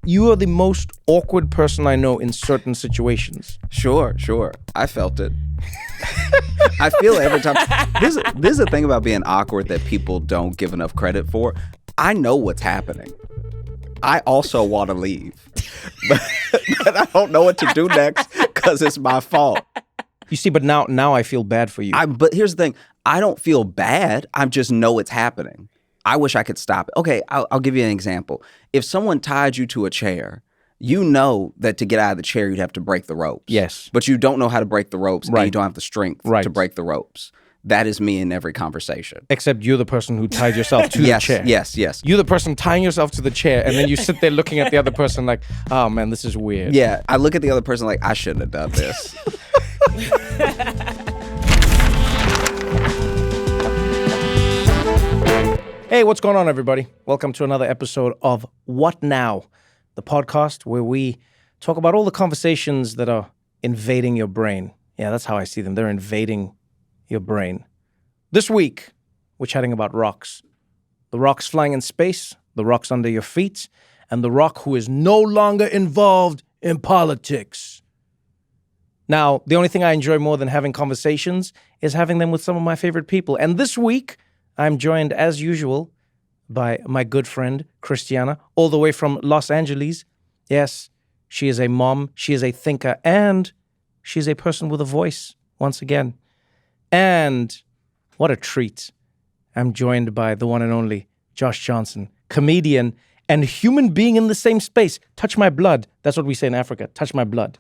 you are the most awkward person I know in certain situations. Sure. I felt it. I feel it every time. This is the thing about being awkward that people don't give enough credit for. I know what's happening. I also want to leave. But I don't know what to do next because it's my fault. You see, but now I feel bad for you. But here's the thing. I don't feel bad. I just know it's happening. I wish I could stop it. Okay, I'll give you an example. If someone tied you to a chair, you know that to get out of the chair, you'd have to break the ropes. Yes. But you don't know how to break the ropes, and you don't have the strength to break the ropes. That is me in every conversation. Except you're the person who tied yourself to the chair. Yes. You're the person tying yourself to the chair, and then you sit there looking at the other person like, oh man, this is weird. Yeah, I look at the other person like, I shouldn't have done this. Hey, what's going on, everybody? Welcome to another episode of What Now, the podcast where we talk about all the conversations that are invading your brain. Yeah, that's how I see them. They're invading your brain. This week, we're chatting about rocks. The rocks flying in space, the rocks under your feet, and the rock who is no longer involved in politics. Now, the only thing I enjoy more than having conversations is having them with some of my favorite people. And this week, I'm joined, as usual, by my good friend, Christiana, all the way from Los Angeles. Yes, she is a mom, she is a thinker, and she's a person with a voice, once again. And what a treat. I'm joined by the one and only Josh Johnson, comedian and human being in the same space. Touch my blood. That's what we say in Africa. Touch my blood.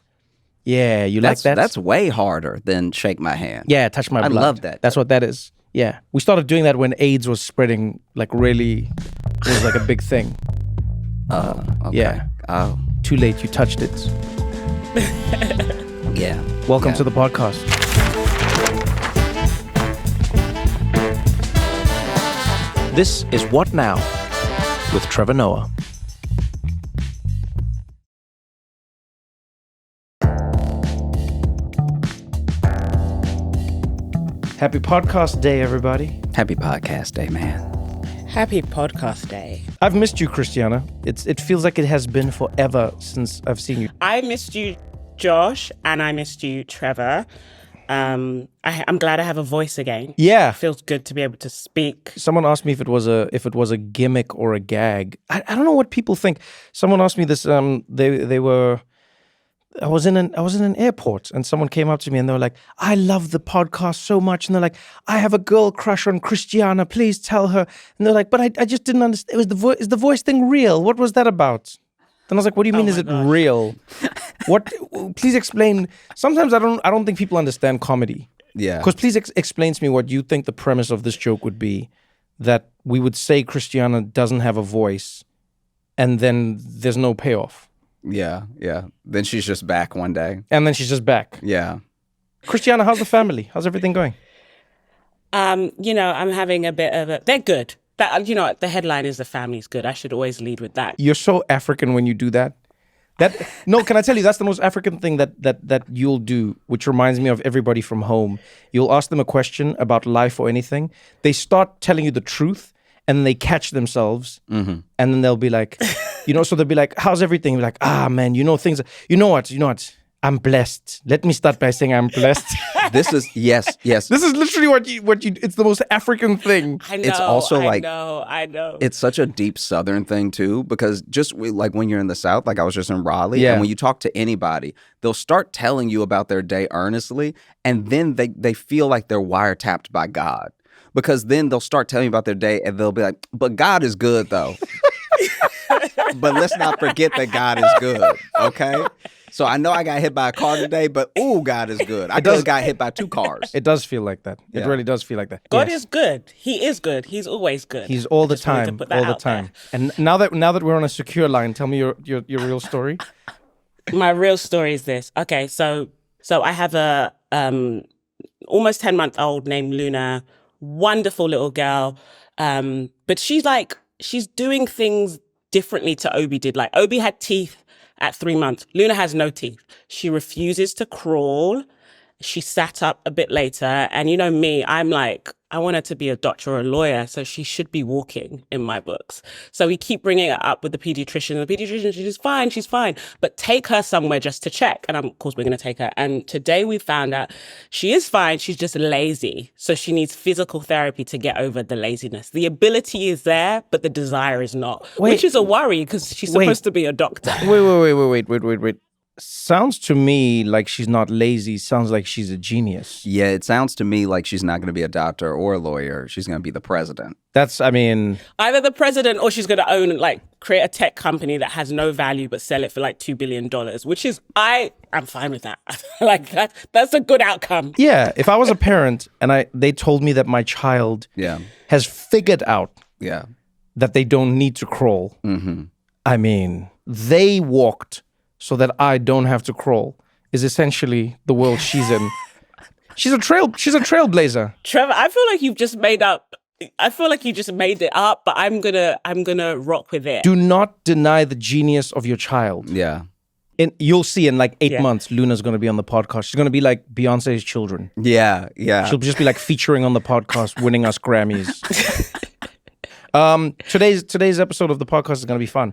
Yeah, like that? That's way harder than shake my hand. Yeah, touch my blood. I love that. That's what that is. Yeah. We started doing that when AIDS was spreading, like really, it was like a big thing. Oh, okay. Yeah. Oh. Too late, you touched it. Yeah. Welcome to the podcast. This is What Now with Trevor Noah. Happy podcast day, everybody. Happy podcast day, man. Happy podcast day. I've missed you, Christiana. It feels like it has been forever since I've seen you. I missed you, Josh, and I missed you, Trevor. I'm glad I have a voice again. Yeah. It feels good to be able to speak. Someone asked me if it was a gimmick or a gag. I don't know what people think. Someone asked me this. I was in an airport and someone came up to me and they were like, I love the podcast so much. And they're like, I have a girl crush on Christiana. Please tell her. And they're like, but I just didn't understand. It was is the voice thing real? What was that about? Then I was like, what do you mean? Is it real? What? Please explain. Sometimes I don't think people understand comedy. Yeah. Because please explain to me what you think the premise of this joke would be. That we would say Christiana doesn't have a voice and then there's no payoff. Yeah. Then she's just back one day. And then she's just back. Yeah. Christiana, how's the family? How's everything going? I'm having a bit of a... They're good. The headline is the family's good. I should always lead with that. You're so African when you do that. No, can I tell you, that's the most African thing that you'll do, which reminds me of everybody from home. You'll ask them a question about life or anything. They start telling you the truth, and then they catch themselves, and then they'll be like, so they'll be like, how's everything? You're like, man, what? I'm blessed. Let me start by saying I'm blessed. This is, yes. This is literally what you, it's the most African thing. I know, it's also I know. It's such a deep Southern thing too, because just like when you're in the South, like I was just in Raleigh, and when you talk to anybody, they'll start telling you about their day earnestly, and then they feel like they're wiretapped by God. Because then they'll start telling you about their day and they'll be like, but God is good though. But let's not forget that God is good, okay? So I know I got hit by a car today, but God is good. I just got hit by 2 cars. It does feel like that. It really does feel like that. God is good. He is good. He's always good. He's all the time. All the time. And now that we're on a secure line, tell me your real story. My real story is this. Okay, so I have a almost 10-month-old named Luna. Wonderful little girl. But she's doing things differently to Obi did. Like Obi had teeth at 3 months. Luna has no teeth. She refuses to crawl. She sat up a bit later. And you know me, I'm like, I want her to be a doctor or a lawyer, so she should be walking in my books. So we keep bringing it up with the pediatrician. The pediatrician, she's fine. But take her somewhere just to check. And of course, we're going to take her. And today we found out she is fine. She's just lazy. So she needs physical therapy to get over the laziness. The ability is there, but the desire is not, which is a worry because she's supposed to be a doctor. Wait. Sounds to me like she's not lazy. Sounds like she's a genius. Yeah, it sounds to me like she's not going to be a doctor or a lawyer. She's going to be the president. Either the president or she's going to create a tech company that has no value but sell it for like $2 billion, which is, I'm fine with that. That's a good outcome. Yeah, if I was a parent and they told me that my child has figured out that they don't need to crawl. I mean, they walked so that I don't have to crawl is essentially the world she's in. She's a trailblazer. Trevor, I feel like you just made it up, but I'm gonna rock with it. Do not deny the genius of your child. Yeah. And you'll see in like 8 months, Luna's going to be on the podcast. She's going to be like Beyonce's children. Yeah. She'll just be like featuring on the podcast, winning us Grammys. Today's episode of the podcast is going to be fun.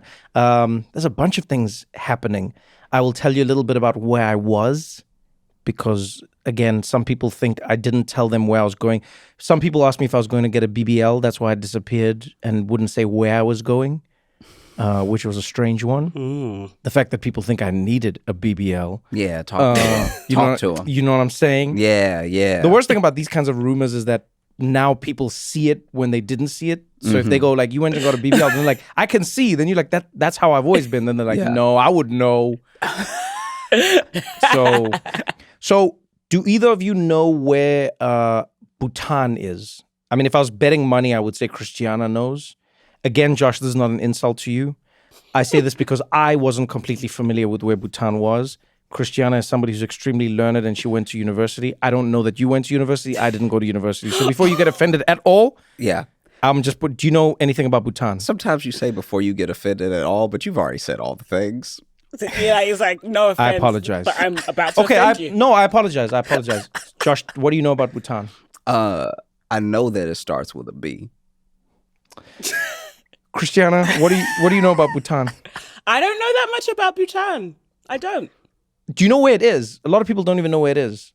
There's a bunch of things happening. I will tell you a little bit about where I was because, again, some people think I didn't tell them where I was going. Some people asked me if I was going to get a BBL. That's why I disappeared and wouldn't say where I was going, which was a strange one. The fact that people think I needed a BBL. Yeah, talk to them. You know what I'm saying? Yeah. The worst thing about these kinds of rumors is that now people see it when they didn't see it. So if they go like, you went and got a BBL, then they're like, I can see. Then you're like, that's how I've always been. Then they're like, no, I would know. So do either of you know where Bhutan is? I mean, if I was betting money, I would say Christiana knows. Again, Josh, this is not an insult to you. I say this because I wasn't completely familiar with where Bhutan was. Christiana is somebody who's extremely learned and she went to university. I don't know that you went to university. I didn't go to university. So before you get offended at all, do you know anything about Bhutan? Sometimes you say before you get offended at all, but you've already said all the things. Yeah, he's like, no offense. I apologize. But I'm about to offend you. No, I apologize. Josh, what do you know about Bhutan? I know that it starts with a B. Christiana, what do you know about Bhutan? I don't know that much about Bhutan. I don't. Do you know where it is? A lot of people don't even know where it is.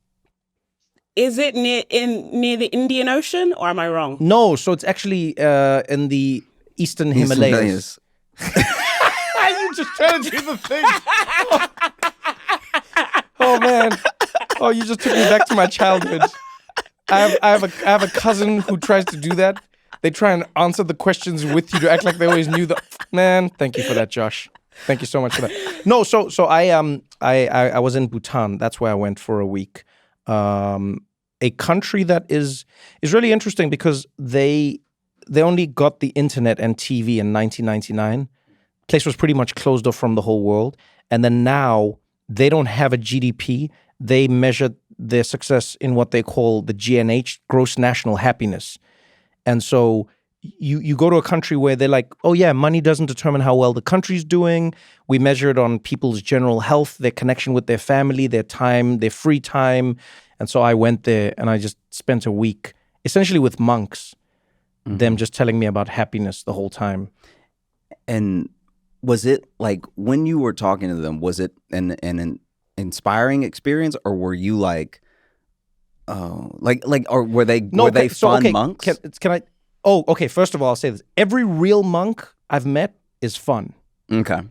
Is it near the Indian Ocean, or am I wrong? No, so it's actually in the Eastern Himalayas. You just trying to do the thing. Oh man. Oh, you just took me back to my childhood. I have a cousin who tries to do that. They try and answer the questions with you to act like they always knew the man. Thank you for that, Josh. Thank you so much for that. No, so I was in Bhutan. That's where I went for a week. A country that is really interesting because they only got the internet and TV in 1999. Place was pretty much closed off from the whole world. And then now they don't have a GDP. They measure their success in what they call the GNH, gross national happiness. And so you go to a country where they're like, oh yeah, money doesn't determine how well the country's doing. We measure it on people's general health, their connection with their family, their time, their free time. And so I went there and I just spent a week essentially with monks, them just telling me about happiness the whole time. And was it like when you were talking to them, was it an inspiring experience, or were you like, oh, or were they fun monks? Can I? Oh, okay. First of all, I'll say this: every real monk I've met is fun. Okay.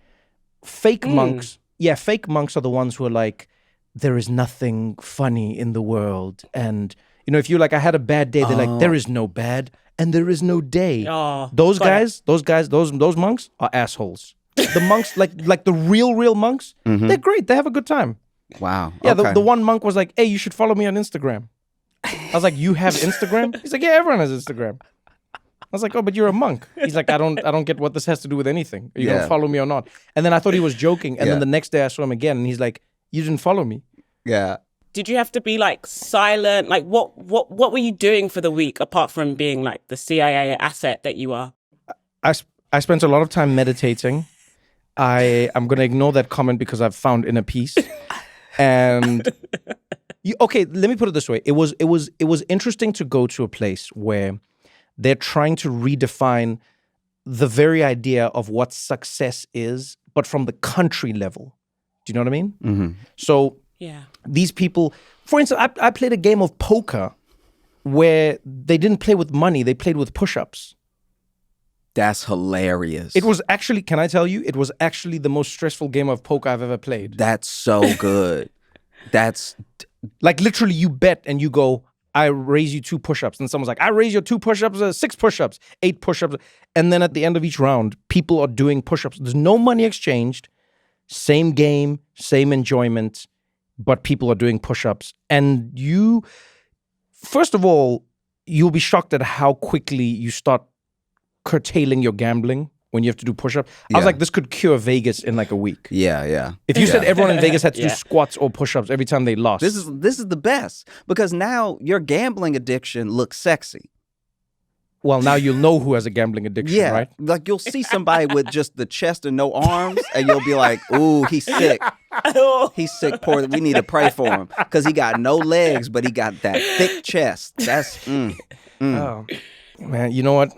Fake monks are the ones who are like, there is nothing funny in the world, and if you're like, I had a bad day, they're like, there is no bad and there is no day. Oh, those monks are assholes. The monks, like the real monks, they're great. They have a good time. Wow. Yeah, okay. the one monk was like, hey, you should follow me on Instagram. I was like, you have Instagram? He's like, yeah, everyone has Instagram. I was like, oh, but you're a monk. He's like, I don't get what this has to do with anything. Are you gonna follow me or not? And then I thought he was joking. And then the next day I saw him again and he's like, you didn't follow me. Yeah. Did you have to be like silent? Like what were you doing for the week apart from being like the CIA asset that you are? I spent a lot of time meditating. I'm going to ignore that comment because I've found inner peace. And Okay, let me put it this way. It was interesting to go to a place where they're trying to redefine the very idea of what success is, but from the country level. Do you know what I mean? Mm-hmm. So Yeah. these people, for instance, I played a game of poker where they didn't play with money, they played with push-ups. That's hilarious. It was actually, can I tell you, it was actually the most stressful game of poker I've ever played. That's so good. That's like literally you bet and you go, I raise you 2 push-ups. And someone's like, I raise your 2 push-ups, 6 push-ups, 8 push-ups. And then at the end of each round, people are doing push-ups. There's no money exchanged. Same game, same enjoyment, but people are doing push-ups. And you, first of all, you'll be shocked at how quickly you start curtailing your gambling when you have to do push-ups. I was like, this could cure Vegas in like a week. Yeah. If you said everyone in Vegas had to do squats or push-ups every time they lost. This is the best, because now your gambling addiction looks sexy. Well, now you'll know who has a gambling addiction, right? Like you'll see somebody with just the chest and no arms, and you'll be like, ooh, he's sick. He's sick, poor. We need to pray for him because he got no legs, but he got that thick chest. That's, Oh, man, you know what?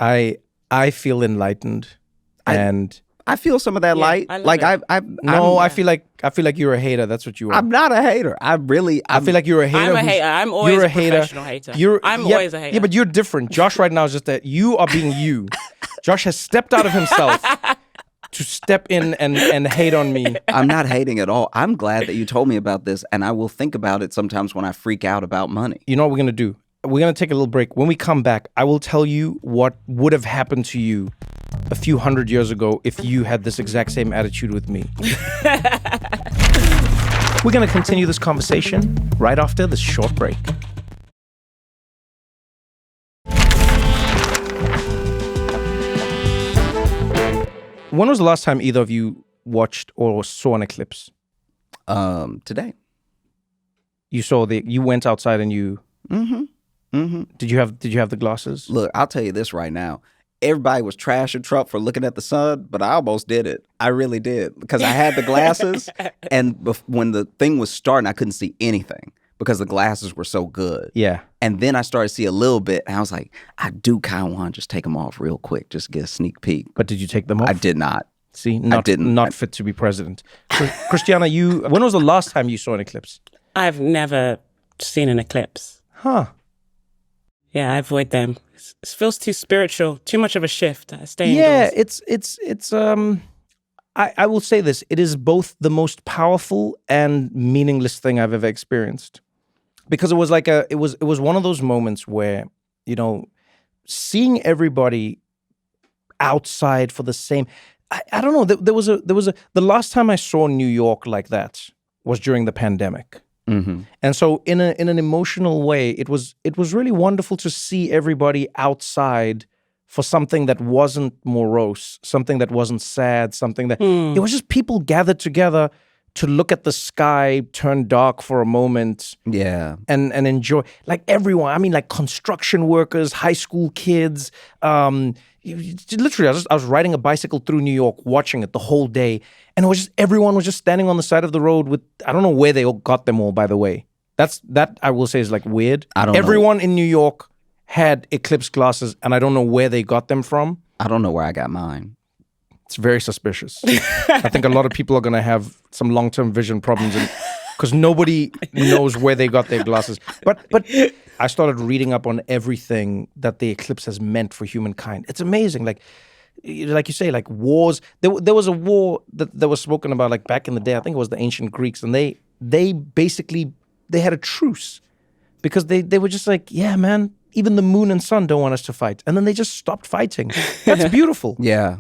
I feel enlightened, and I feel some of that light. I feel like you're a hater. That's what you are. I'm not a hater. I feel like you're a hater. I'm a hater. I'm always a professional hater. I'm always a hater. Yeah, but you're different. Josh right now is just that you are being you. Josh has stepped out of himself to step in and hate on me. I'm not hating at all. I'm glad that you told me about this, and I will think about it sometimes when I freak out about money. You know what we're gonna do? We're going to take a little break. When we come back, I will tell you what would have happened to you a few hundred years ago if you had this exact same attitude with me. We're going to continue this conversation right after this short break. When was the last time either of you watched or saw an eclipse? Today. You went outside and you... Mm-hmm. Mm-hmm. Did you have the glasses? Look, I'll tell you this right now. Everybody was trashing Trump for looking at the sun, but I almost did it. I really did, because I had the glasses, and when the thing was starting, I couldn't see anything because the glasses were so good. Yeah. And then I started to see a little bit, and I was like, I do kind of want to just take them off real quick, just get a sneak peek. But did you take them off? I did not. See, not fit to be president. Christiana, when was the last time you saw an eclipse? I've never seen an eclipse. Huh. Yeah, I avoid them. It feels too spiritual, too much of a shift. I stay indoors. Yeah, it's I will say this. It is both the most powerful and meaningless thing I've ever experienced. Because it was like it was one of those moments where, you know, seeing everybody outside for the same, I don't know, there was the last time I saw New York like that was during the pandemic. Mm-hmm. And so in an emotional way, it was really wonderful to see everybody outside for something that wasn't morose, something that wasn't sad, something that it was just people gathered together to look at the sky turn dark for a moment. Yeah. And enjoy, like everyone, I mean, like construction workers, high school kids, literally, I was riding a bicycle through New York, watching it the whole day, and it was just everyone was just standing on the side of the road with, I don't know where they all got them all, by the way. That I will say is like weird. Everyone in New York had Eclipse glasses, and I don't know where they got them from. I don't know where I got mine. It's very suspicious. I think a lot of people are going to have some long-term vision problems because nobody knows where they got their glasses. But I started reading up on everything that the eclipse has meant for humankind. It's amazing. Like you say, like wars. There was a war that was spoken about like back in the day. I think it was the ancient Greeks, and they basically had a truce because they were just like, yeah, man, even the moon and sun don't want us to fight, and then they just stopped fighting. That's beautiful. Yeah.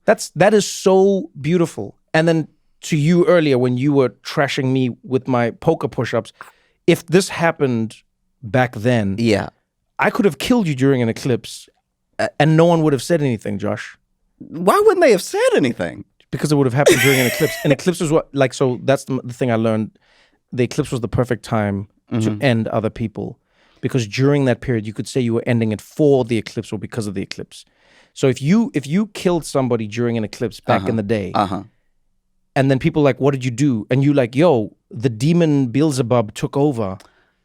That is so beautiful. And then to you earlier when you were trashing me with my poker push-ups, if this happened back then, yeah, I could have killed you during an eclipse and no one would have said anything, Josh. Why wouldn't they have said anything? Because it would have happened during an eclipse. An eclipse was what, like, so that's the thing I learned. The eclipse was the perfect time to end other people, because during that period you could say you were ending it for the eclipse or because of the eclipse. So if you killed somebody during an eclipse back in the day, And then people like, what did you do? And you like, yo, the demon Beelzebub took over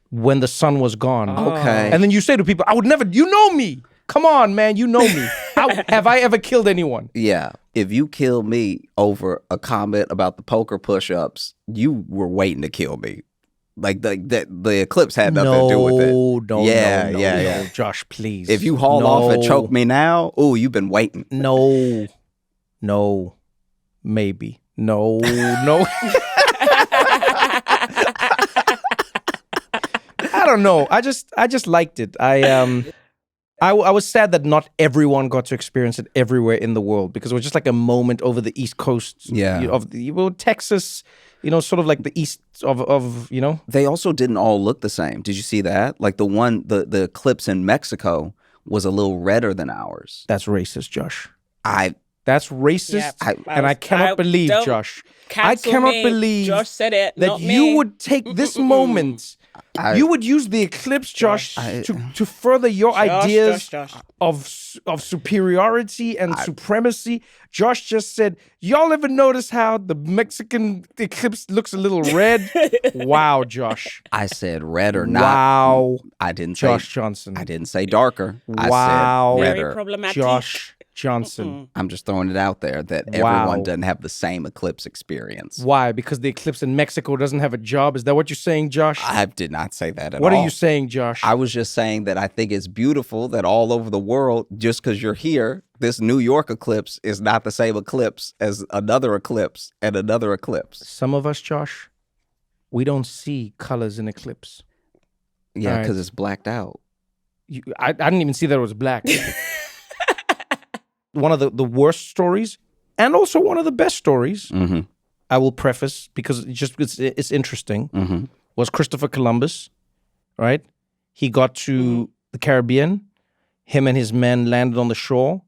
when the sun was gone. Okay. And then you say to people, I would never, you know me. Come on, man, you know me. Have I ever killed anyone? Yeah. If you kill me over a comment about the poker push-ups, you were waiting to kill me. Like the eclipse had nothing to do with it. No, Josh, please. If you haul off and choke me now, you've been waiting. No, maybe. No. I don't know. I just liked it. I was sad that not everyone got to experience it everywhere in the world, because it was just like a moment over the East Coast of Texas, sort of like the east of. They also didn't all look the same. Did you see that? Like the eclipse in Mexico was a little redder than ours. That's racist, Josh. That's racist, and I cannot believe, Josh. I cannot believe Josh said it, that not you me. would take this moment. You would use the eclipse, Josh, to further your ideas of superiority and supremacy. Josh just said, y'all ever notice how the Mexican eclipse looks a little red? Wow, Josh. I said red or not. Wow. I didn't say Josh Johnson. I didn't say darker. Wow. I said Very redder. problematic. Josh Johnson. I'm just throwing it out there that everyone doesn't have the same eclipse experience. Why? Because the eclipse in Mexico doesn't have a job? Is that what you're saying, Josh? I did not say that at all. What are you saying, Josh? I was just saying that I think it's beautiful that all over the world, just because you're here, this New York eclipse is not the same eclipse as another eclipse and another eclipse. Some of us, Josh, we don't see colors in eclipse. Yeah, because it's blacked out. I didn't even see that it was black. One of the worst stories, and also one of the best stories, I will preface, because it's interesting, was Christopher Columbus, right? He got to the Caribbean. Him and his men landed on the shore.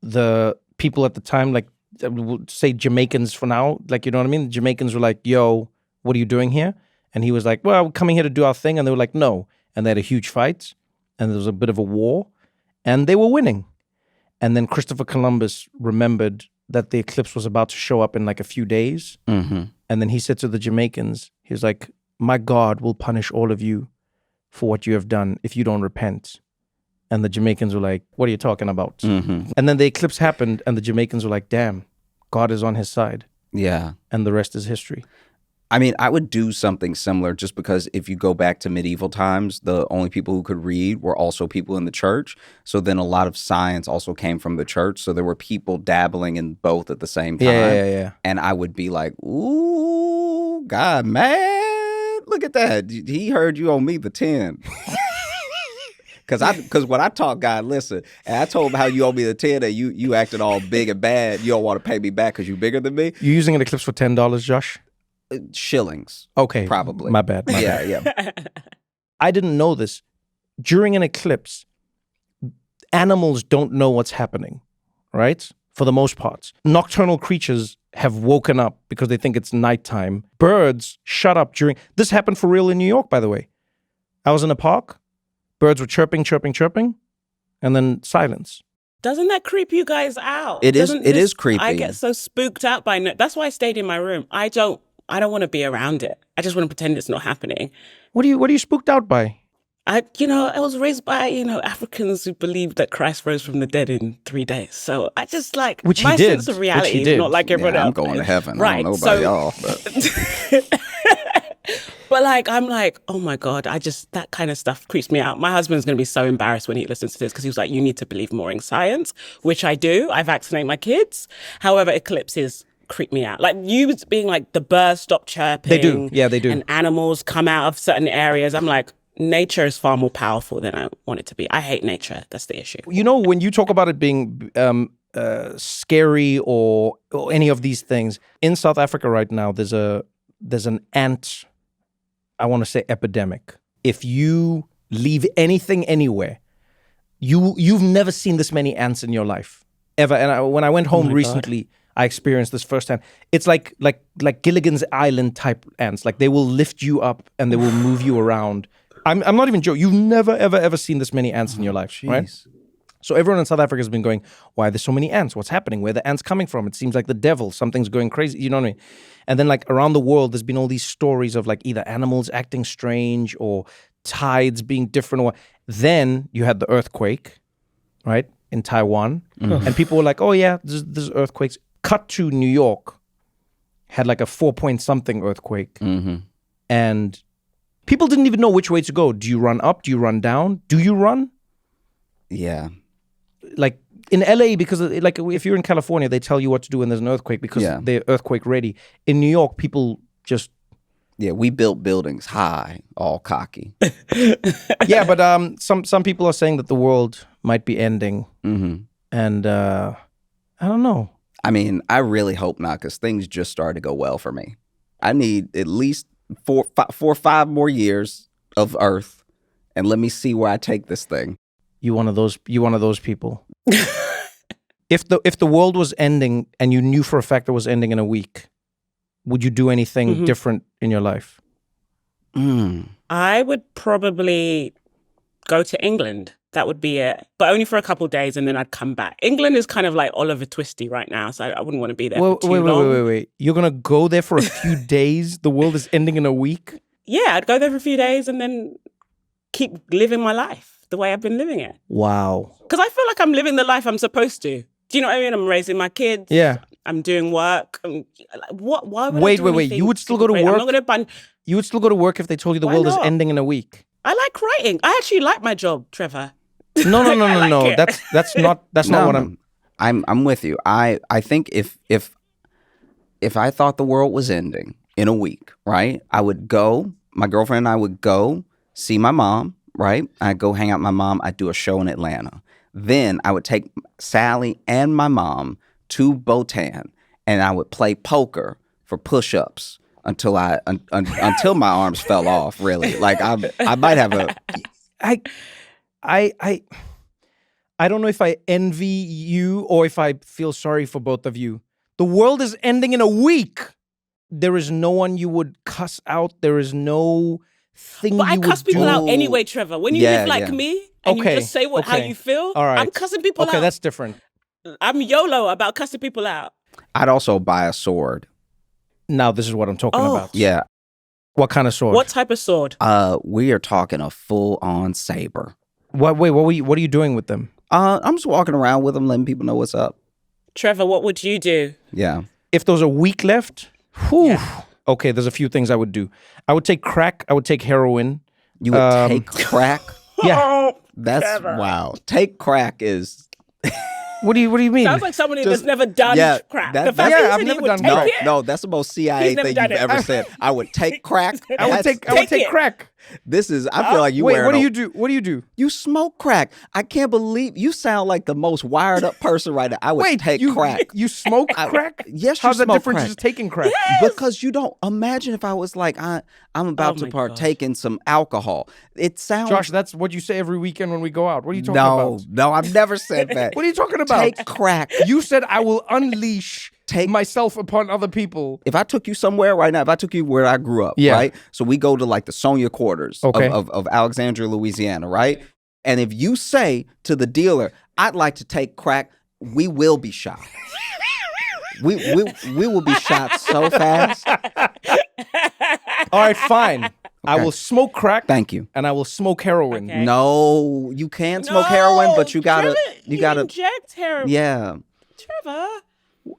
The people at the time, like, say Jamaicans for now, like, you know what I mean? The Jamaicans were like, yo, what are you doing here? And he was like, well, we're coming here to do our thing. And they were like, no. And they had a huge fight. And there was a bit of a war. And they were winning. And then Christopher Columbus remembered that the eclipse was about to show up in like a few days. And then he said to the Jamaicans, he was like, my God will punish all of you for what you have done if you don't repent. And the Jamaicans were like, what are you talking about? And then the eclipse happened and the Jamaicans were like, damn, God is on his side. Yeah. And the rest is history. I mean, I would do something similar, just because if you go back to medieval times, the only people who could read were also people in the church. So then a lot of science also came from the church. So there were people dabbling in both at the same time. Yeah. And I would be like, ooh, God, man, look at that. He heard you owe me the 10. Because when I taught God, listen, and I told him how you owe me the 10 and you acted all big and bad. You don't want to pay me back because you're bigger than me. You're using an eclipse for $10, Josh? Shillings. Okay. Probably. My bad. Yeah. I didn't know this. During an eclipse, animals don't know what's happening, right? For the most part. Nocturnal creatures have woken up because they think it's nighttime. Birds shut up during... This happened for real in New York, by the way. I was in a park. Birds were chirping, and then silence. Doesn't that creep you guys out? It is creepy. I get so spooked out by no. That's why I stayed in my room. I don't want to be around it. I just want to pretend it's not happening. What are you spooked out by? I was raised by, Africans who believed that Christ rose from the dead in 3 days. So I just like, which my he did. sense of reality is not like everyone else. I'm going to heaven. Right. I don't know about y'all. But. But I'm like, oh my God, that kind of stuff creeps me out. My husband's going to be so embarrassed when he listens to this, because he was like, you need to believe more in science, which I do. I vaccinate my kids. However, eclipses creep me out. Like you being like, the birds stop chirping. They do. Yeah, they do. And animals come out of certain areas. I'm like, nature is far more powerful than I want it to be. I hate nature. That's the issue. When you talk about it being scary or any of these things, in South Africa right now, there's an ant, I want to say, epidemic. If you leave anything anywhere, you've never seen this many ants in your life ever. And when I went home recently, I experienced this firsthand. It's like Gilligan's Island type ants. Like they will lift you up and they will move you around. I'm not even joking. You've never ever seen this many ants in your life, right? So everyone in South Africa has been going, why are there so many ants? What's happening? Where are the ants coming from? It seems like the devil. Something's going crazy. You know what I mean? And then like around the world, there's been all these stories of like either animals acting strange or tides being different. Or then you had the earthquake, right, in Taiwan. And people were like, oh yeah, there's earthquakes. Cut to New York, had like a 4-point-something earthquake. And people didn't even know which way to go. Do you run up? Do you run down? Do you run? Yeah. Like in LA, because like if you're in California, they tell you what to do when there's an earthquake because they're earthquake ready. In New York, people just we built buildings high, all cocky. yeah, but some people are saying that the world might be ending, and I don't know. I mean, I really hope not, because things just started to go well for me. I need at least 4 or 5 more years of Earth, and let me see where I take this thing. You one of those people. If the world was ending and you knew for a fact it was ending in a week, would you do anything different in your life? I would probably go to England. That would be it. But only for a couple of days, and then I'd come back. England is kind of like Oliver Twisty right now, so I wouldn't want to be there for too long. Wait. You're going to go there for a few days? The world is ending in a week? Yeah, I'd go there for a few days and then keep living my life the way I've been living it. Wow. Because I feel like I'm living the life I'm supposed to. Do you know what I mean? I'm raising my kids. Yeah. I'm doing work. Why would Wait. You would still go to work? I'm not going to You would still go to work if they told you the world is ending in a week? I like writing. I actually like my job, Trevor. No. That's not what I'm with you. I think if I thought the world was ending in a week, right? I would go, my girlfriend and I would go see my mom, right? I'd go hang out with my mom. I'd do a show in Atlanta. Then I would take Sally and my mom to Bhutan, and I would play poker for push-ups until until my arms fell off, really. Like I might have a I don't know if I envy you or if I feel sorry for both of you. The world is ending in a week. There is no one you would cuss out. There is no thing but you would do. I cuss people out anyway, Trevor. When you live like me and you just say how you feel, all right. I'm cussing people out. Okay, that's different. I'm YOLO about cussing people out. I'd also buy a sword. Now this is what I'm talking about. Yeah. What kind of sword? What type of sword? We are talking a full-on saber. What are you doing with them? I'm just walking around with them, letting people know what's up. Trevor, what would you do? Yeah. If there was a week left, okay, there's a few things I would do. I would take crack. I would take heroin. You would take crack? Yeah. That's Trevor. Wow. Take crack is... What do you mean? Sounds like somebody that's never done crack. I've never done crack. No, that's the most CIA thing you've ever said. I would take crack. I would take crack. This is, I feel like you Wait, what do you do? What do you do? You smoke crack. I can't believe, you sound like the most wired up person right now. I would take crack. You smoke crack? Yes, How's that different crack. to just taking crack? Yes. Because you don't, imagine if I was like, I'm about to partake in some alcohol. It sounds... Josh, that's what you say every weekend when we go out. What are you talking about? No, I've never said that. What are you talking about? Take crack. You said I will unleash myself upon other people. If I took you somewhere right now, if I took you where I grew up, right? So we go to like the Sonia quarters of Alexandria, Louisiana, right? And if you say to the dealer, I'd like to take crack, we will be shot. we will be shot so fast. All right, fine. Okay. I will smoke crack. Thank you. And I will smoke heroin. Okay. No, you can smoke heroin, but you gotta inject heroin. Yeah. Trevor.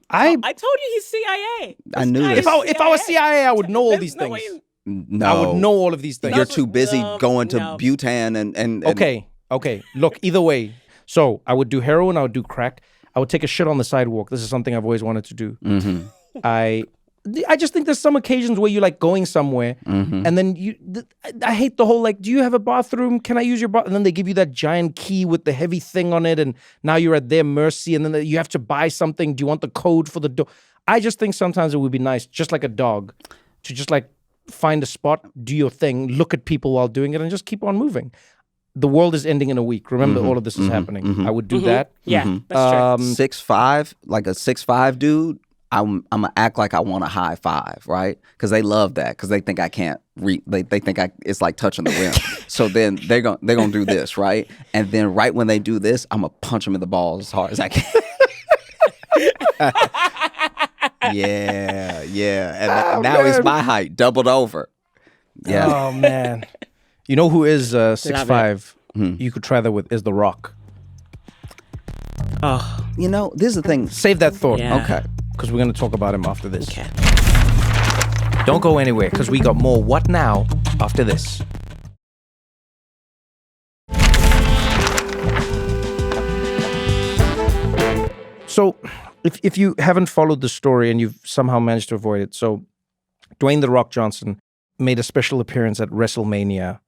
I told you he's CIA. I knew this. If I was CIA, I would know all these things. No. I would know all of these things. You're too busy going to Bhutan and Okay. Look, either way. So I would do heroin, I would do crack. I would take a shit on the sidewalk. This is something I've always wanted to do. Mm-hmm. I just think there's some occasions where you're like going somewhere and then I hate the whole like, do you have a bathroom? Can I use your bathroom? And then they give you that giant key with the heavy thing on it and now you're at their mercy and then you have to buy something. Do you want the code for the door? I just think sometimes it would be nice, just like a dog, to just like find a spot, do your thing, look at people while doing it and just keep on moving. The world is ending in a week. Remember, all of this is happening. I would do that. Yeah, that's true. 6'5", like a 6'5" dude. I'm gonna act like I want a high five, right? Because they love that, because they think I can't read. They think it's like touching the rim. So then they're gonna do this, right? And then right when they do this, I'm gonna punch them in the balls as hard as I can. Yeah. And now he's my height, doubled over. Yeah. Oh man. You know who is 6'5"? You could try that with is The Rock. Oh, You know, this is the thing. Save that thought. Yeah. Okay. Because we're going to talk about him after this. okay. Don't go anywhere, because we got more What Now after this. So, if you haven't followed the story and you've somehow managed to avoid it, so Dwayne "The Rock" Johnson made a special appearance at WrestleMania.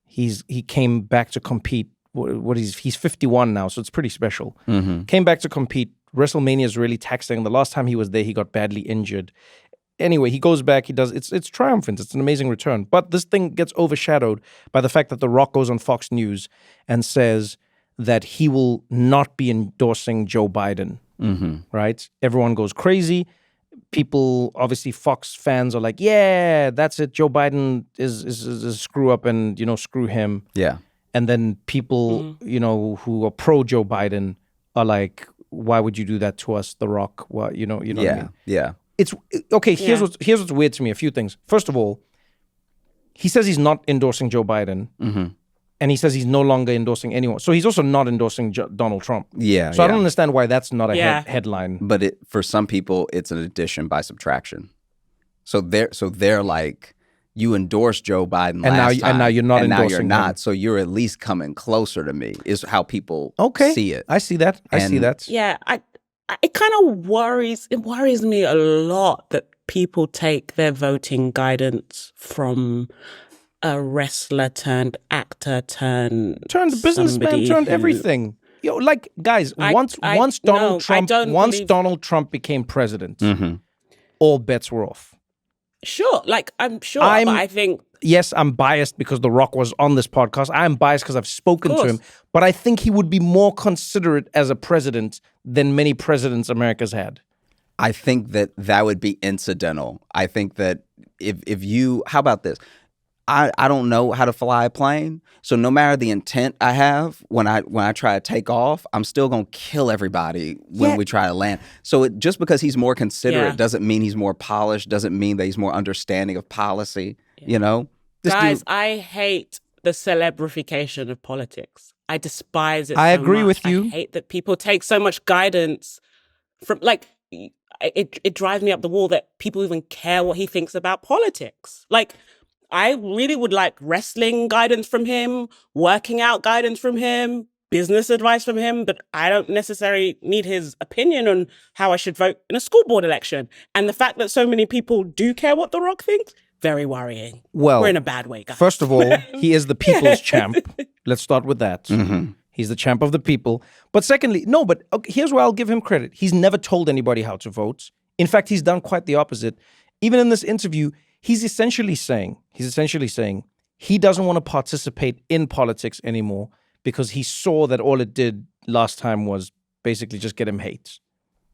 He came back to compete. He's 51 now, so it's pretty special. Came back to compete. WrestleMania is really taxing. The last time he was there, he got badly injured. Anyway, he goes back. He does. It's triumphant. It's an amazing return. But this thing gets overshadowed by the fact that The Rock goes on Fox News and says that he will not be endorsing Joe Biden. Right? Everyone goes crazy. People, obviously, Fox fans are like, "Yeah, that's it. Joe Biden is a screw up, and screw him." Yeah. And then people, who are pro Joe Biden are like, "Why would you do that to us, The Rock?" Well, you know what I mean? Yeah. It's okay. Here's what's weird to me. A few things. First of all, he says he's not endorsing Joe Biden, and he says he's no longer endorsing anyone. So he's also not endorsing Donald Trump. Yeah. So I don't understand why that's not a headline. But for some people, it's an addition by subtraction. So they're like, you endorsed Joe Biden last time, and now you're not and endorsing now you're not. him. So you're at least coming closer to me. Is how people see it. I see that. I see that. Yeah, it kind of worries me a lot that people take their voting guidance from a wrestler turned actor turned businessman turned everything. Like guys, once Donald Trump became president, all bets were off. Sure, like I'm sure, but I think yes, I'm biased because The Rock was on this podcast. I'm biased because I've spoken to him, but I think he would be more considerate as a president than many presidents America's had. I think that would be incidental. I think that if you, how about this? I don't know how to fly a plane, so no matter the intent I have, when I try to take off, I'm still gonna kill everybody when we try to land. So just because he's more considerate doesn't mean he's more polished. Doesn't mean that he's more understanding of policy. You know, guys, I hate the celebrification of politics. I despise it. I agree with you. I hate that people take so much guidance from it drives me up the wall that people even care what he thinks about politics. Like, I really would like wrestling guidance from him, working out guidance from him, business advice from him, but I don't necessarily need his opinion on how I should vote in a school board election. And the fact that so many people do care what The Rock thinks, very worrying. Well, we're in a bad way, guys. First of all, he is the people's champ. Let's start with that. He's the champ of the people. But secondly, here's where I'll give him credit. He's never told anybody how to vote. In fact, he's done quite the opposite. Even in this interview, he's essentially saying he doesn't want to participate in politics anymore because he saw that all it did last time was basically just get him hate.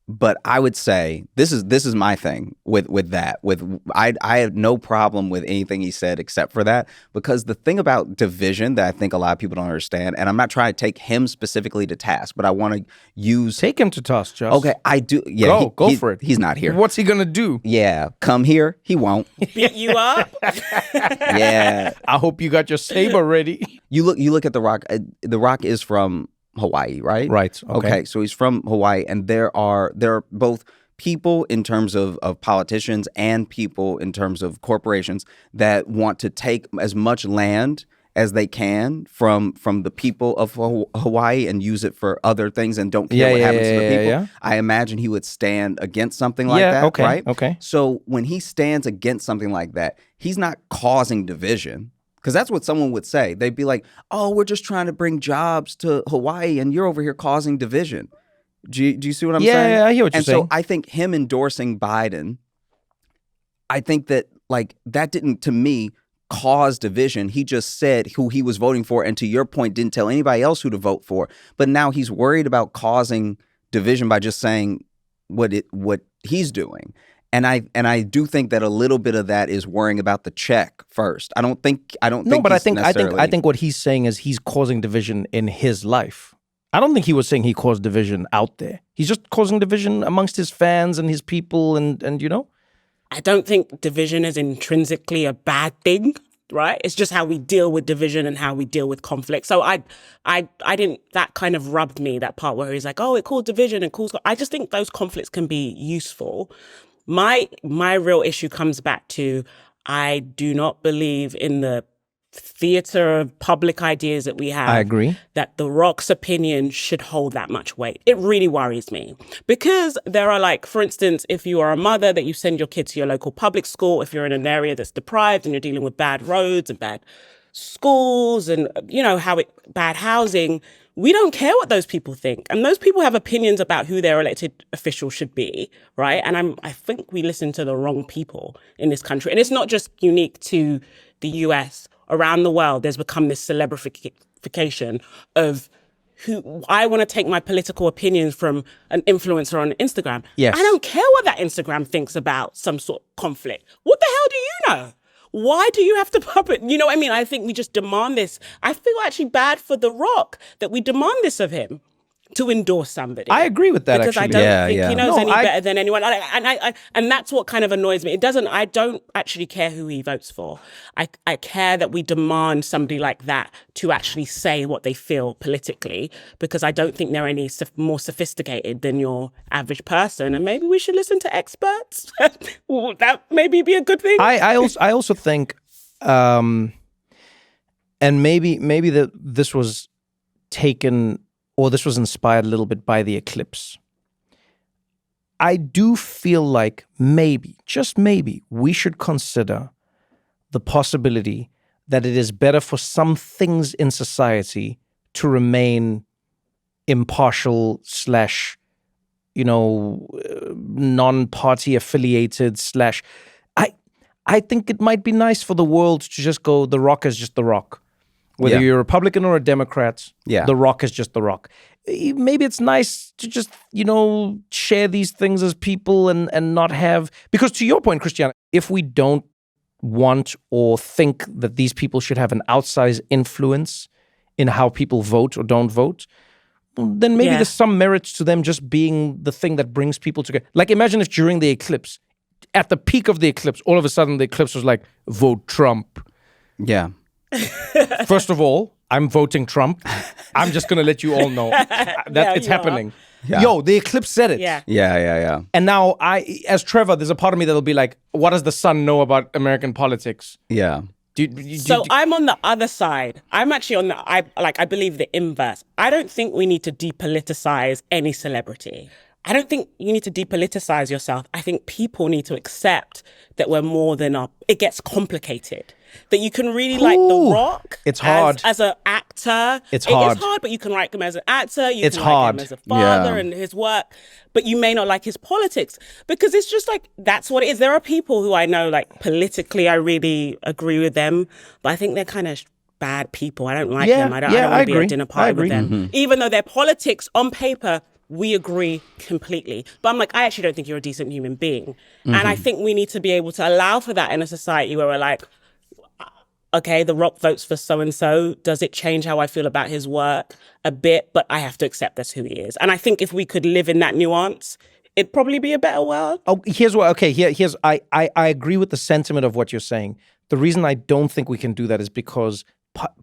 But I would say this is my thing with that. I have no problem with anything he said except for that, because the thing about division that I think a lot of people don't understand, and I'm not trying to take him specifically to task, but I want to take him to task, Josh. Okay, I do. Yeah, go for it. He's not here. What's he gonna do? Yeah, come here. He won't beat you up. Yeah, I hope you got your saber ready. You look at The Rock. The Rock is from Hawaii, right? Right. Okay. So he's from Hawaii, and there are both people in terms of politicians and people in terms of corporations that want to take as much land as they can from the people of Hawaii and use it for other things and don't care what happens to the people. Yeah. I imagine he would stand against something like that, okay, right? Okay. So when he stands against something like that, he's not causing division. Because that's what someone would say. They'd be like, oh, we're just trying to bring jobs to Hawaii and you're over here causing division. Do you see what I'm saying? Yeah, I hear what you're saying. And so I think him endorsing Biden, I think that that didn't, to me, cause division. He just said who he was voting for, and to your point, didn't tell anybody else who to vote for. But now he's worried about causing division by just saying what he's doing. And I do think that a little bit of that is worrying about the check first. I don't think. No, but I think what he's saying is he's causing division in his life. I don't think he was saying he caused division out there. He's just causing division amongst his fans and his people, and you know. I don't think division is intrinsically a bad thing, right? It's just how we deal with division and how we deal with conflict. So I didn't. That kind of rubbed me. That part where he's like, "Oh, it caused division and caused." I just think those conflicts can be useful. My real issue comes back to I do not believe in the theater of public ideas that we have. I agree. That The Rock's opinion should hold that much weight. It really worries me because there are, like, for instance, if you are a mother that you send your kid to your local public school, if you're in an area that's deprived and you're dealing with bad roads and bad schools and, you know, bad housing, we don't care what those people think. And those people have opinions about who their elected official should be, right? And I think we listen to the wrong people in this country. And it's not just unique to the US. Around the world, there's become this celebrification of who I want to take my political opinions from an influencer on Instagram. Yes. I don't care what that Instagram thinks about some sort of conflict. What the hell do you know? Why do you have to puppet? You know what I mean? I think we just demand this. I feel actually bad for The Rock that we demand this of him to endorse somebody. I agree with that, because actually. I don't think he knows better than anyone. And that's what kind of annoys me. I don't actually care who he votes for. I care that we demand somebody like that to actually say what they feel politically, because I don't think they're any more sophisticated than your average person. And maybe we should listen to experts. Well, that maybe be a good thing. I also think, and maybe this was taken, or this was inspired a little bit by the Eclipse. I do feel like maybe, just maybe, we should consider the possibility that it is better for some things in society to remain impartial / non-party affiliated / I think it might be nice for the world to just go, The Rock is just The Rock. Whether you're a Republican or a Democrat, The Rock is just The Rock. Maybe it's nice to just, share these things as people and not have... Because to your point, Christiana, if we don't want or think that these people should have an outsized influence in how people vote or don't vote, then maybe there's some merit to them just being the thing that brings people together. Like, imagine if during the eclipse, at the peak of the eclipse, all of a sudden the eclipse was like, vote Trump. Yeah. First of all, I'm voting Trump. I'm just going to let you all know that it's happening. Yeah. Yo, the eclipse said it. Yeah. And now as Trevor, there's a part of me that'll be like, what does the sun know about American politics? Yeah. I'm on the other side. I'm actually on I believe the inverse. I don't think we need to depoliticize any celebrity. I don't think you need to depoliticize yourself. I think people need to accept that we're more than it gets complicated. That you can really like The Rock. It's hard. As an actor. It's hard. It's hard, but you can like him as an actor. It's can hard. like him as a father and his work. But you may not like his politics. Because it's just like, that's what it is. There are people who I know, like, politically, I really agree with them. But I think they're kind of bad people. I don't like them. I don't want to be at a dinner party with them. Mm-hmm. Even though their politics on paper, we agree completely. But I'm like, I actually don't think you're a decent human being. Mm-hmm. And I think we need to be able to allow for that in a society where we're like, okay, The Rock votes for so-and-so. Does it change how I feel about his work? A bit, but I have to accept that's who he is. And I think if we could live in that nuance, it'd probably be a better world. Oh, here's I agree with the sentiment of what you're saying. The reason I don't think we can do that is because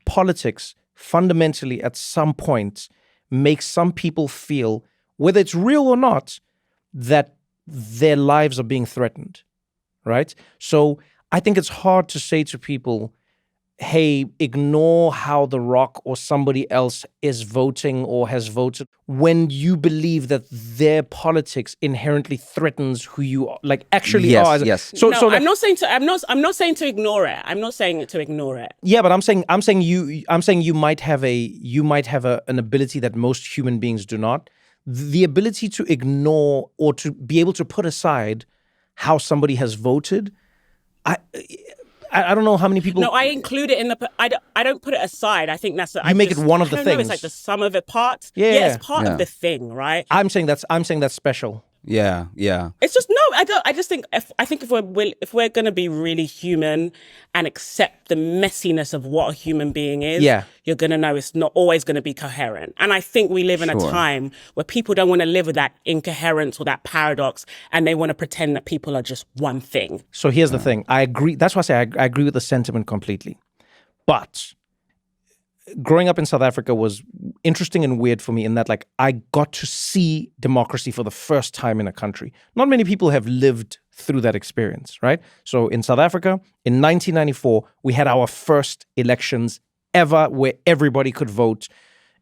politics fundamentally at some point makes some people feel, whether it's real or not, that their lives are being threatened, right? So I think it's hard to say to people, hey, ignore how The Rock or somebody else is voting or has voted when you believe that their politics inherently threatens who you are, like actually are. Yes. I'm not saying to ignore it. I'm not saying to ignore it. Yeah, but I'm saying you might have an ability that most human beings do not. The ability to ignore or to be able to put aside how somebody has voted. I don't know how many people... No, I include it in the... I don't put it aside. I think that's... You make it one of the things. It's like the sum of the parts. Yeah, it's part of the thing, right? I'm saying that's special. Yeah, yeah. It's just no. I don't. I just think if we're going to be really human and accept the messiness of what a human being is, you're going to know it's not always going to be coherent. And I think we live in a time where people don't want to live with that incoherence or that paradox, and they want to pretend that people are just one thing. So here's the thing. I agree. That's why I say I agree with the sentiment completely. But growing up in South Africa was interesting and weird for me in that, like, I got to see democracy for the first time in a country. Not many people have lived through that experience, right? So in South Africa, in 1994, we had our first elections ever where everybody could vote.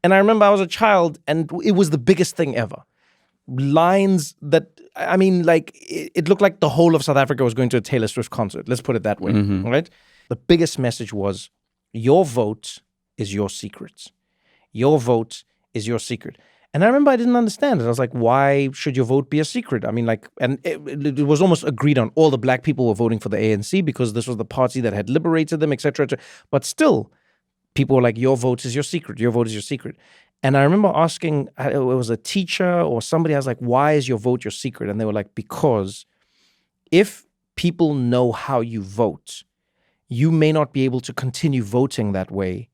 And I remember I was a child and it was the biggest thing ever. Lines that, I mean, like, it looked like the whole of South Africa was going to a Taylor Swift concert. Let's put it that way, right? The biggest message was, your vote is your secret. Your vote is your secret. And I remember I didn't understand it. I was like, why should your vote be a secret? I mean, like, and it was almost agreed on. All the black people were voting for the ANC because this was the party that had liberated them, etc. But still, people were like, your vote is your secret. Your vote is your secret. And I remember asking, it was a teacher or somebody, I was like, why is your vote your secret? And they were like, because if people know how you vote, you may not be able to continue voting that way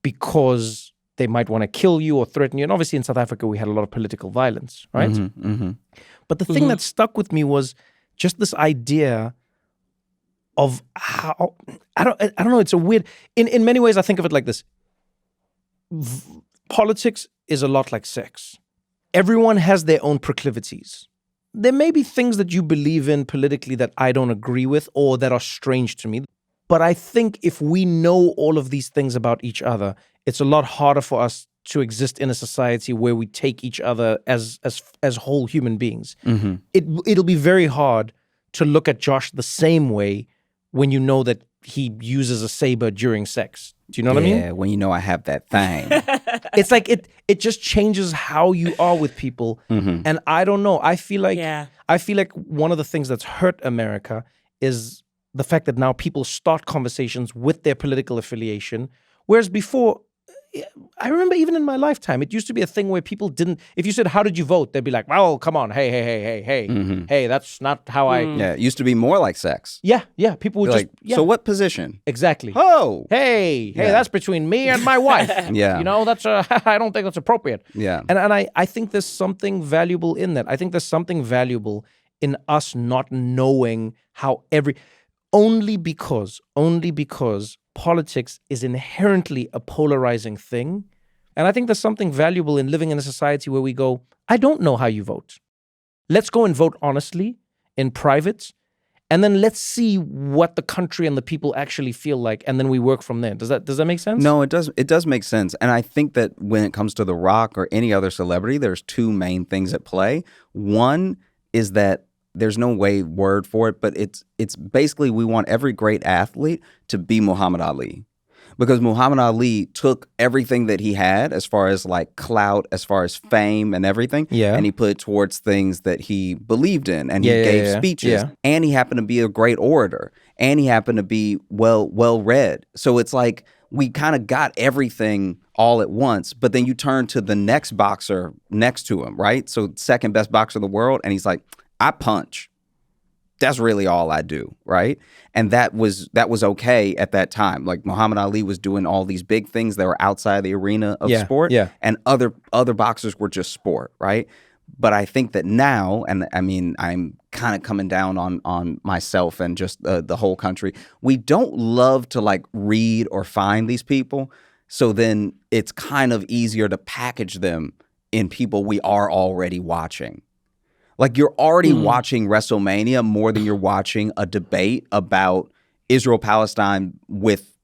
because they might want to kill you or threaten you. And obviously in South Africa, we had a lot of political violence, right? But the thing that stuck with me was just this idea of how, I don't know, it's a weird, in many ways, I think of it like this. Politics is a lot like sex. Everyone has their own proclivities. There may be things that you believe in politically that I don't agree with or that are strange to me. But I think if we know all of these things about each other, it's a lot harder for us to exist in a society where we take each other as whole human beings. It'll be very hard to look at Josh the same way when you know that he uses a saber during sex. Do you know what I mean? Yeah, when you know I have that thing. It's like it just changes how you are with people. And I don't know. I feel like one of the things that's hurt America is the fact that now people start conversations with their political affiliation, whereas before, I remember even in my lifetime, it used to be a thing where people didn't, if you said, how did you vote? They'd be like, well, come on, hey, that's not how I... Yeah, it used to be more like sex. Yeah, people would Be just... like, so what position? Exactly. Oh! Hey, that's between me and my wife. Yeah. You know, that's I don't think that's appropriate. Yeah. And I think there's something valuable in that. I think there's something valuable in us not knowing how only because politics is inherently a polarizing thing. And I think there's something valuable in living in a society where we go, I don't know how you vote. Let's go and vote honestly in private. And then let's see what the country and the people actually feel like. And then we work from there. Does that make sense? No, it does. It does make sense. And I think that when it comes to The Rock or any other celebrity, there's two main things at play. One is that there's no word for it, but it's basically we want every great athlete to be Muhammad Ali. Because Muhammad Ali took everything that he had as far as like clout, as far as fame and everything, and he put it towards things that he believed in. And he gave speeches. And he happened to be a great orator. And he happened to be well read. So it's like we kind of got everything all at once, but then you turn to the next boxer next to him, right? So second best boxer in the world, and he's like, I punch. That's really all I do, right? And that was okay at that time. Like Muhammad Ali was doing all these big things that were outside the arena of sport, and other boxers were just sport, right? But I think that now, and I mean, I'm kind of coming down on myself and just the whole country. We don't love to like read or find these people, so then it's kind of easier to package them in people we are already watching. Like you're already watching WrestleMania more than you're watching a debate about Israel-Palestine with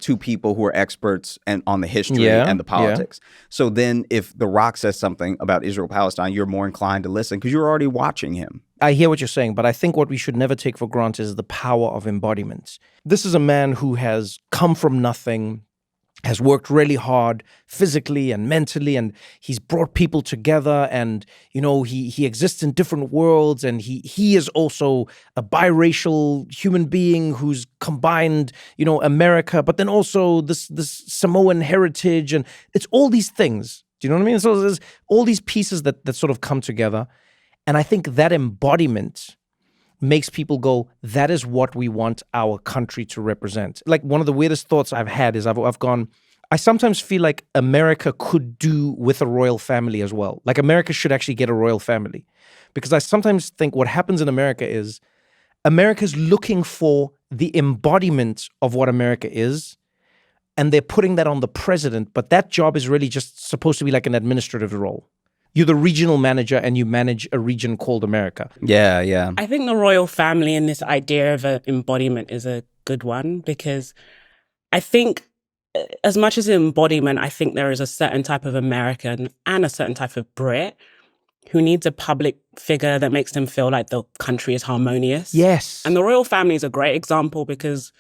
two people who are experts on the history and the politics. So then if The Rock says something about Israel-Palestine, you're more inclined to listen because you're already watching him. I hear what you're saying, but I think what we should never take for granted is the power of embodiment. This is a man who has come from nothing, has worked really hard physically and mentally, and he's brought people together, and you know he exists in different worlds, and he is also a biracial human being who's combined, you know, America, but then also this Samoan heritage, and it's all these things. Do you know what I mean? So there's all these pieces that sort of come together. And I think that embodiment makes people go, that is what we want our country to represent. Like one of the weirdest thoughts I've had is I've gone, I sometimes feel like America could do with a royal family as well. Like America should actually get a royal family. Because I sometimes think what happens in America is America's looking for the embodiment of what America is, and they're putting that on the president, but that job is really just supposed to be like an administrative role. You're the regional manager and you manage a region called America. Yeah, yeah. I think the royal family and this idea of an embodiment is a good one, because I think as much as embodiment, I think there is a certain type of American and a certain type of Brit who needs a public figure that makes them feel like the country is harmonious. Yes. And the royal family is a great example, because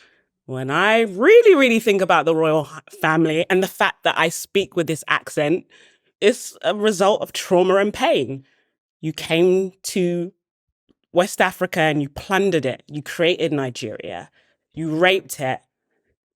when I really, really think about the royal family and the fact that I speak with this accent, it's a result of trauma and pain. You came to West Africa and you plundered it. You created Nigeria. You raped it.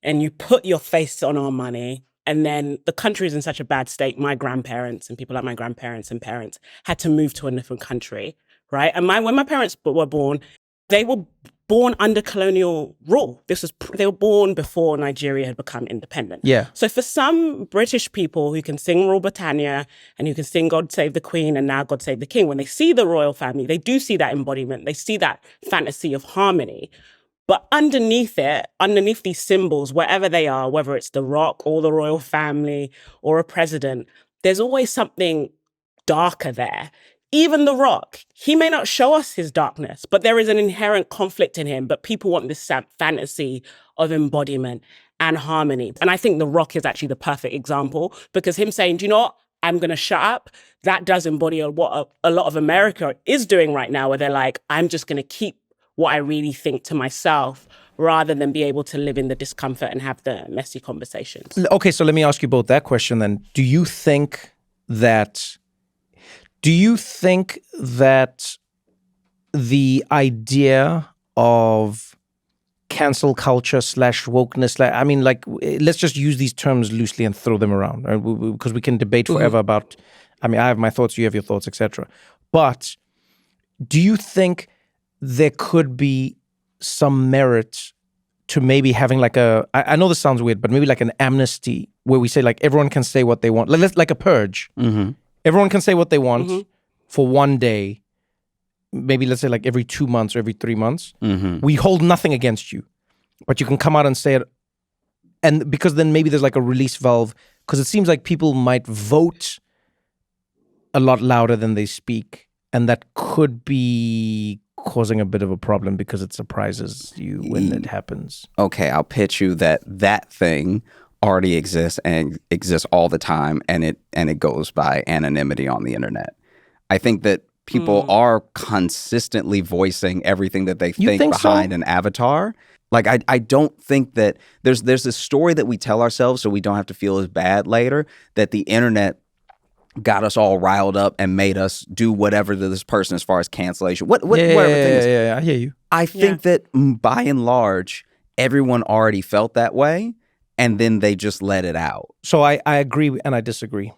And you put your face on our money. And then the country is in such a bad state. My grandparents and people like my grandparents and parents had to move to a different country, right? And when my parents were born, they were born under colonial rule. They were born before Nigeria had become independent. Yeah. So for some British people who can sing Rule Britannia and who can sing God Save the Queen and now God Save the King, when they see the royal family, they do see that embodiment. They see that fantasy of harmony. But underneath these symbols, wherever they are, whether it's the rock or the royal family or a president, there's always something darker there. Even the rock, he may not show us his darkness, but there is an inherent conflict in him. But people want this fantasy of embodiment and harmony. And I think the rock is actually the perfect example, because him saying, do you know what? I'm going to shut up. That does embody what a lot of America is doing right now, where they're like, I'm just going to keep what I really think to myself, rather than be able to live in the discomfort and have the messy conversations. Okay, so let me ask you both that question then. Do you think that the idea of cancel culture / wokeness, I mean, like, let's just use these terms loosely and throw them around, right? Because we can debate forever about, I mean, I have my thoughts, you have your thoughts, etc. But do you think there could be some merit to maybe having like I know this sounds weird, but maybe like an amnesty where we say like everyone can say what they want, like a purge. Mm-hmm. Everyone can say what they want for one day, maybe let's say like every 2 months or every 3 months. Mm-hmm. We hold nothing against you, but you can come out and say it. And because then maybe there's like a release valve, because it seems like people might vote a lot louder than they speak. And that could be causing a bit of a problem because it surprises you when it happens. Okay, I'll pitch you that thing already exists and exists all the time, and it goes by anonymity on the internet. I think that people are consistently voicing everything that they think behind an avatar. Like I don't think that there's this story that we tell ourselves so we don't have to feel as bad later, that the internet got us all riled up and made us do whatever to this person as far as cancellation. Whatever thing is. Yeah, I hear you. I think that by and large, everyone already felt that way, and then they just let it out. So I agree and I disagree.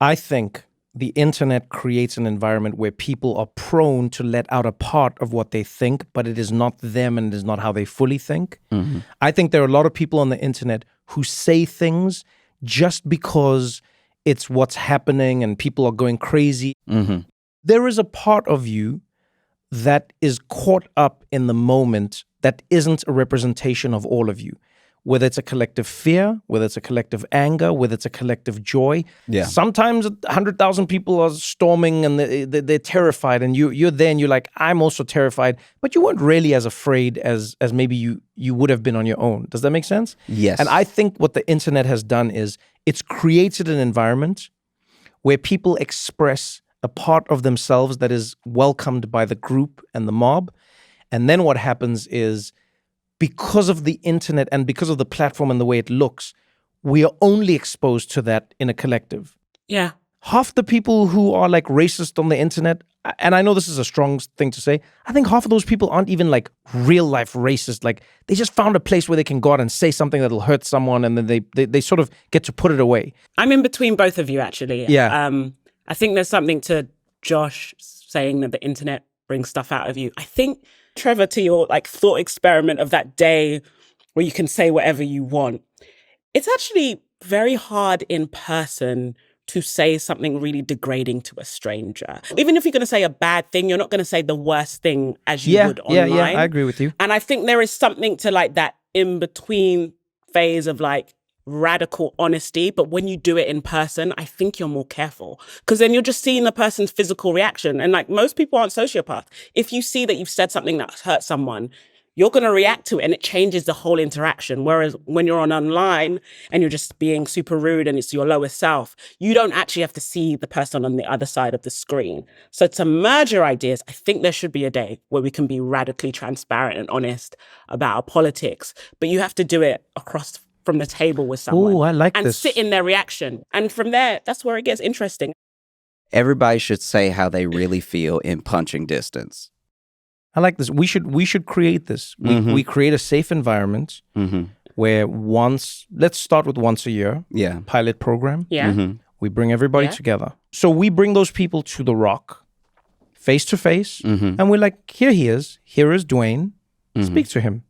I think the internet creates an environment where people are prone to let out a part of what they think, but it is not them and it is not how they fully think. Mm-hmm. I think there are a lot of people on the internet who say things just because it's what's happening and people are going crazy. Mm-hmm. There is a part of you that is caught up in the moment that isn't a representation of all of you. Whether it's a collective fear, whether it's a collective anger, whether it's a collective joy. Yeah. Sometimes 100,000 people are storming and they're terrified, and you're there and you're like, I'm also terrified, but you weren't really as afraid as maybe you would have been on your own. Does that make sense? Yes. And I think what the internet has done is it's created an environment where people express a part of themselves that is welcomed by the group and the mob. And then what happens is, because of the internet and because of the platform and the way it looks, we are only exposed to that in a collective. Yeah. Half the people who are like racist on the internet, and I know this is a strong thing to say, I think half of those people aren't even like real life racist. Like they just found a place where they can go out and say something that'll hurt someone, and then they sort of get to put it away. I'm in between both of you, actually. Yeah. I think there's something to Josh saying that the internet brings stuff out of you. I think, Trevor, to your like thought experiment of that day where you can say whatever you want, it's actually very hard in person to say something really degrading to a stranger. Even if you're going to say a bad thing, you're not going to say the worst thing as you would online. Yeah, I agree with you. And I think there is something to like that in-between phase of like radical honesty. But when you do it in person, I think you're more careful because then you're just seeing the person's physical reaction. And like most people aren't sociopaths. If you see that you've said something that's hurt someone, you're going to react to it and it changes the whole interaction. Whereas when you're online and you're just being super rude and it's your lowest self, you don't actually have to see the person on the other side of the screen. So to merge your ideas, I think there should be a day where we can be radically transparent and honest about our politics, but you have to do it across from the table with someone. Oh, I like and this. sit in their reaction. And from there, that's where it gets interesting. Everybody should say how they really feel in punching distance. I like this. We should create this. We create a safe environment where let's start with once a year. Yeah. Pilot program. Yeah. We bring everybody together. So we bring those people to The Rock, face to face, and we're like, here he is. Here is Dwayne. Speak to him.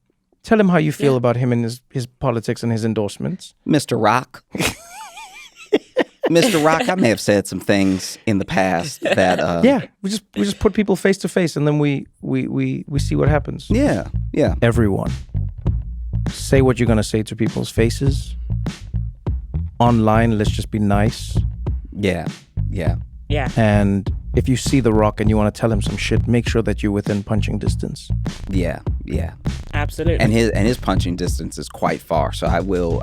Tell him how you feel about him and his politics and his endorsements. Mr. Rock. Mr. Rock, I may have said some things in the past that we just put people face to face and then we see what happens. Yeah. Everyone, say what you're gonna say to people's faces. Online, let's just be nice. Yeah. And if you see The Rock and you want to tell him some shit, make sure that you're within punching distance. Yeah. Absolutely. And his punching distance is quite far, so I will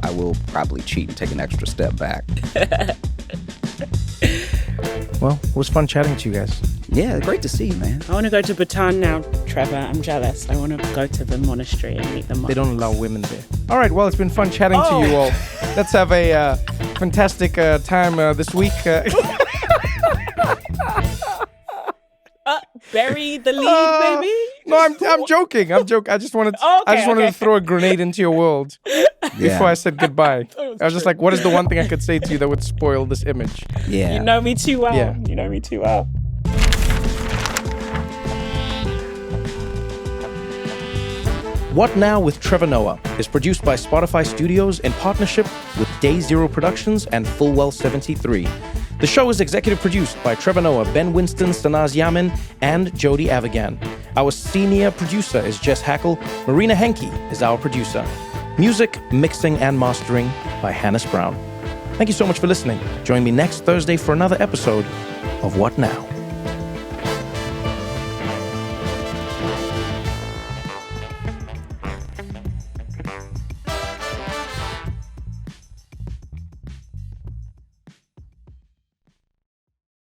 probably cheat and take an extra step back. Well, it was fun chatting to you guys. Yeah, great to see you, man. I want to go to Bhutan now, Trevor. I'm jealous. I want to go to the monastery and meet the monks. They don't allow women there. All right, well, it's been fun chatting to you all. Let's have a fantastic time this week. Bury the lead, baby. No, I'm joking. I just wanted to throw a grenade into your world before I said goodbye. I was just like, what is the one thing I could say to you that would spoil this image? Yeah. You know me too well. Yeah. You know me too well. What Now with Trevor Noah is produced by Spotify Studios in partnership with Day Zero Productions and Fullwell 73. The show is executive produced by Trevor Noah, Ben Winston, Sanaz Yamin, and Jody Avigan. Our senior producer is Jess Hackle. Marina Henke is our producer. Music, mixing, and mastering by Hannes Brown. Thank you so much for listening. Join me next Thursday for another episode of What Now?